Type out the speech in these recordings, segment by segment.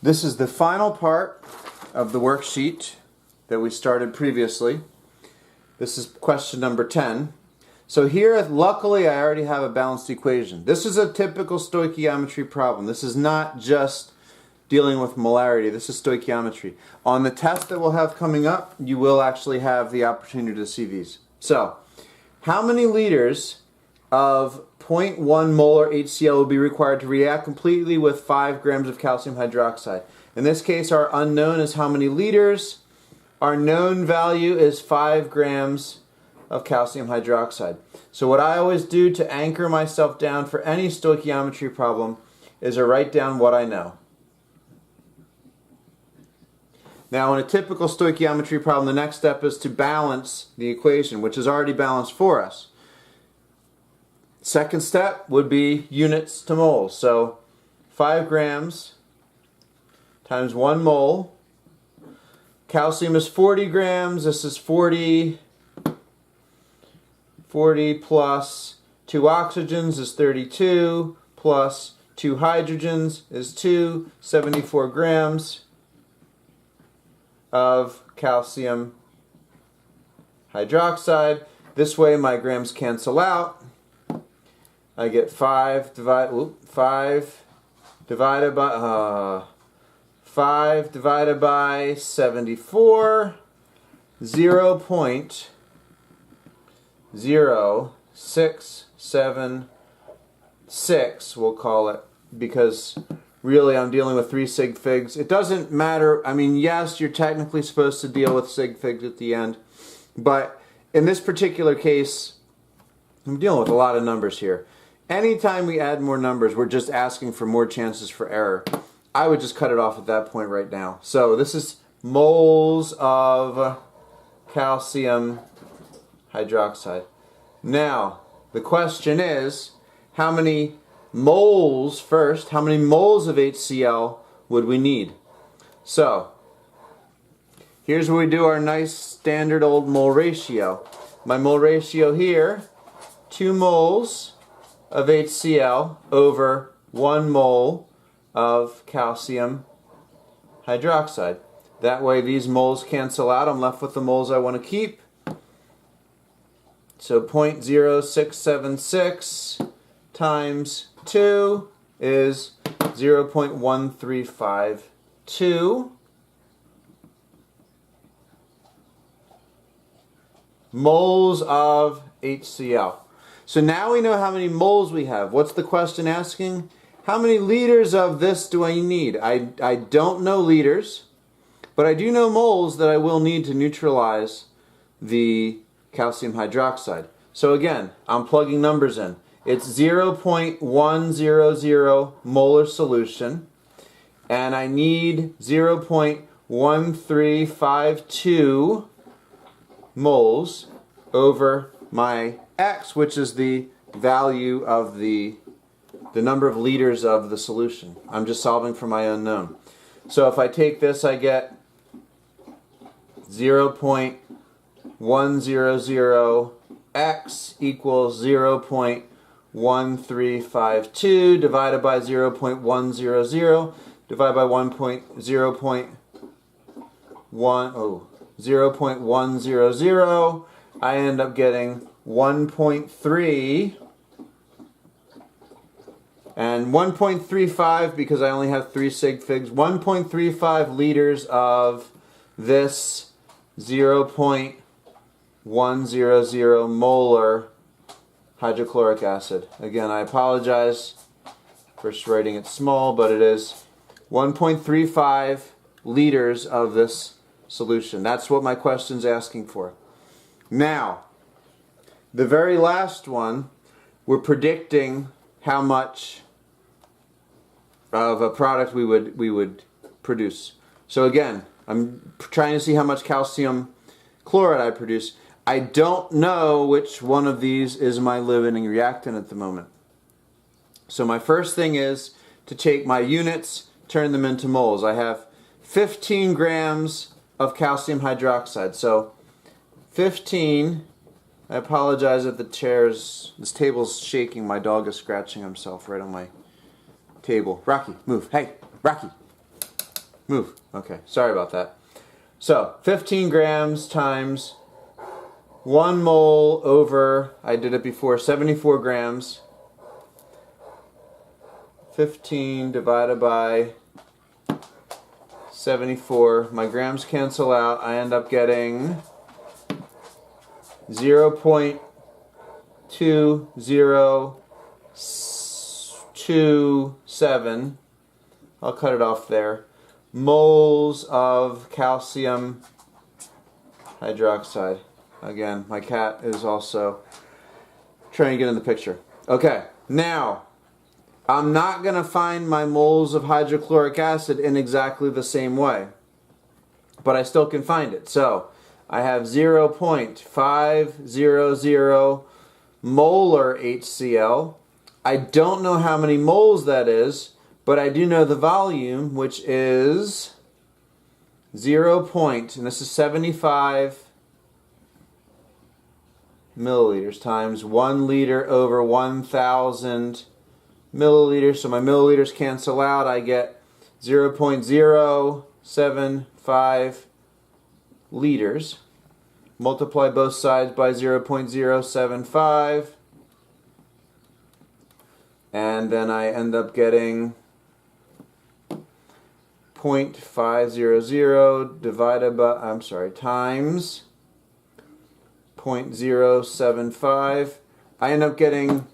This is the final part of the worksheet that we started previously. This is question number 10. So here, luckily, I already have a balanced equation. This is a typical stoichiometry problem. This is not just dealing with molarity. This is stoichiometry. On the test that we'll have coming up, you will actually have the opportunity to see these. So, how many liters of 0.1 molar HCl will be required to react completely with 5 grams of calcium hydroxide? In this case, our unknown is how many liters. Our known value is 5 grams of calcium hydroxide. So what I always do to anchor myself down for any stoichiometry problem is I write down what I know. Now in a typical stoichiometry problem, the next step is to balance the equation, which is already balanced for us. Second step would be units to moles. So 5 grams times 1 mole. Calcium is 40 grams. This is 40 plus 2 oxygens is 32, plus 2 hydrogens is 2, 74 grams of calcium hydroxide. This way my grams cancel out. I get 5 divided by 74, 0.0676, we'll call it, because really I'm dealing with 3 sig figs. It doesn't matter. I mean, yes, you're technically supposed to deal with sig figs at the end, but in this particular case, I'm dealing with a lot of numbers here. Anytime we add more numbers, we're just asking for more chances for error. I would just cut it off at that point right now. So this is moles of calcium hydroxide. Now, the question is, how many moles first, how many moles of HCl would we need? So, here's where we do our nice standard old mole ratio. My mole ratio here, 2 moles of HCl over 1 mole of calcium hydroxide. That way these moles cancel out. I'm left with the moles I want to keep. So 0.0676 times 2 is 0.1352 moles of HCl. So now we know how many moles we have. What's the question asking? How many liters of this do I need? I don't know liters, but I do know moles that I will need to neutralize the calcium hydroxide. So again, I'm plugging numbers in. It's 0.100 molar solution, and I need 0.1352 moles over my X, which is the value of the number of liters of the solution. I'm just solving for my unknown. So if I take this, I get 0.100 X equals 0.1352 divided by 0.100 divided by 0.100. I end up getting 1.3 and 1.35, because I only have 3 sig figs, 1.35 liters of this 0.100 molar hydrochloric acid. Again, I apologize for writing it small, but it is 1.35 liters of this solution. That's what my question's asking for. Now, the very last one, we're predicting how much of a product we would produce. So again, I'm trying to see how much calcium chloride I produce. I don't know which one of these is my limiting reactant at the moment. So my first thing is to take my units, turn them into moles. I have 15 grams of calcium hydroxide. So 15, I apologize if this table's shaking. My dog is scratching himself right on my table. Rocky, move. Hey, Rocky. Move. Okay, sorry about that. So 15 grams times 1 mole over, I did it before, 74 grams. 15 divided by 74. My grams cancel out. I end up getting 0.2027. I'll cut it off there. Moles of calcium hydroxide. Again, my cat is also trying to get in the picture. Okay, now I'm not going to find my moles of hydrochloric acid in exactly the same way, but I still can find it. So I have 0.500 molar HCl. I don't know how many moles that is, but I do know the volume, which is 0. And this is 75 milliliters times 1 liter over 1,000 milliliters. So my milliliters cancel out. I get 0.075 liters. Multiply both sides by 0.075. And then I end up getting 0.500 divided by, times 0.075. I end up getting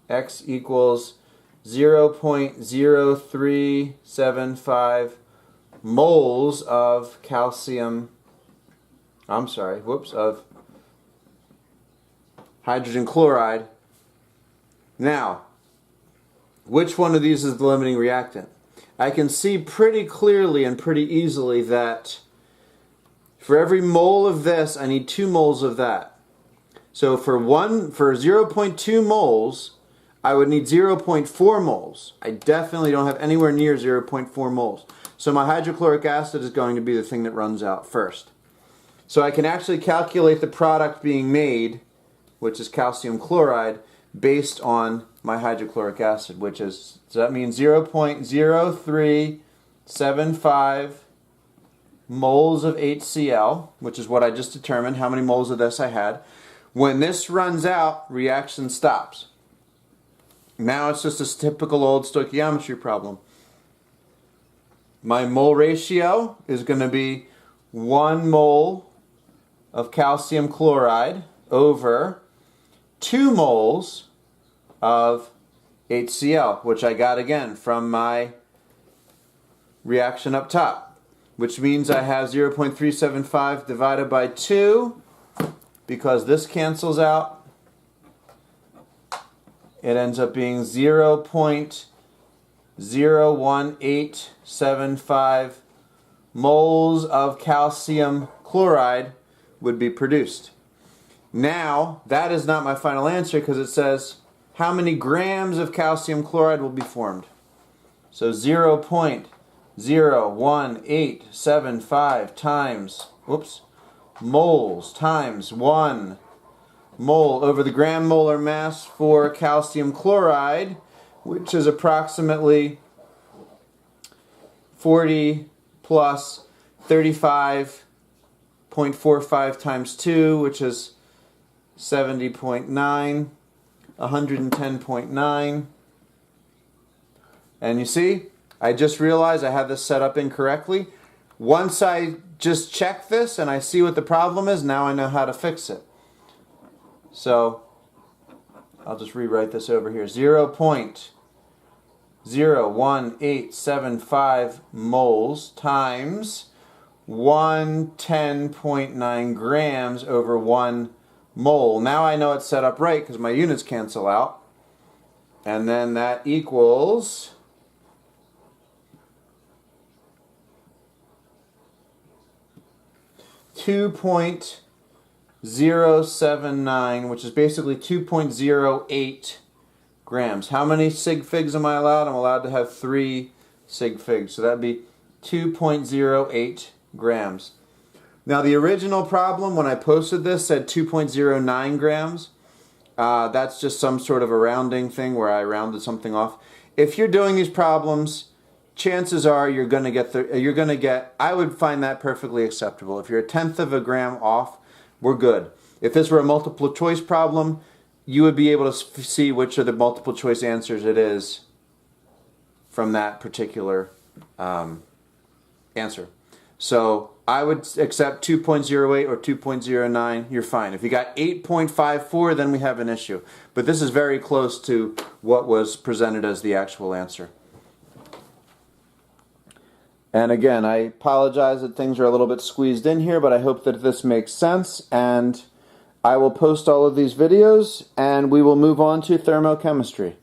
X equals 0.0375 moles of calcium, of hydrogen chloride. Now, which one of these is the limiting reactant? I can see pretty clearly and pretty easily that for every mole of this, I need 2 moles of that. So for 0.2 moles, I would need 0.4 moles. I definitely don't have anywhere near 0.4 moles. So my hydrochloric acid is going to be the thing that runs out first. So I can actually calculate the product being made, which is calcium chloride, based on my hydrochloric acid, which is, so that means 0.0375 moles of HCl, which is what I just determined, how many moles of this I had. When this runs out, reaction stops. Now it's just a typical old stoichiometry problem. My mole ratio is going to be 1 mole of calcium chloride over 2 moles of HCl, which I got again from my reaction up top, which means I have 0.375 divided by 2, because this cancels out. It ends up being 0.01875 moles of calcium chloride would be produced. Now, that is not my final answer because it says how many grams of calcium chloride will be formed. So 0.01875 times, moles times 1 mole over the gram molar mass for calcium chloride, which is approximately 40 plus 35.45 times 2, which is 70.9, 110.9. And you see, I just realized I have this set up incorrectly. Once I just check this and I see what the problem is, now I know how to fix it. So I'll just rewrite this over here. 0.01875 moles times 110.9 grams over 1 mole. Now I know it's set up right because my units cancel out. And then that equals 2.079, which is basically 2.08 grams. How many sig figs am I allowed? I'm allowed to have 3 sig figs. So that'd be 2.08 grams. Now the original problem when I posted this said 2.09 grams. That's just some sort of a rounding thing where I rounded something off. If you're doing these problems chances are you're going to get, I would find that perfectly acceptable. If you're a tenth of a gram off, we're good. If this were a multiple choice problem, you would be able to see which of the multiple choice answers it is from that particular answer. So I would accept 2.08 or 2.09. You're fine. If you got 8.54, then we have an issue. But this is very close to what was presented as the actual answer. And again, I apologize that things are a little bit squeezed in here, but I hope that this makes sense. And I will post all of these videos, and we will move on to thermochemistry.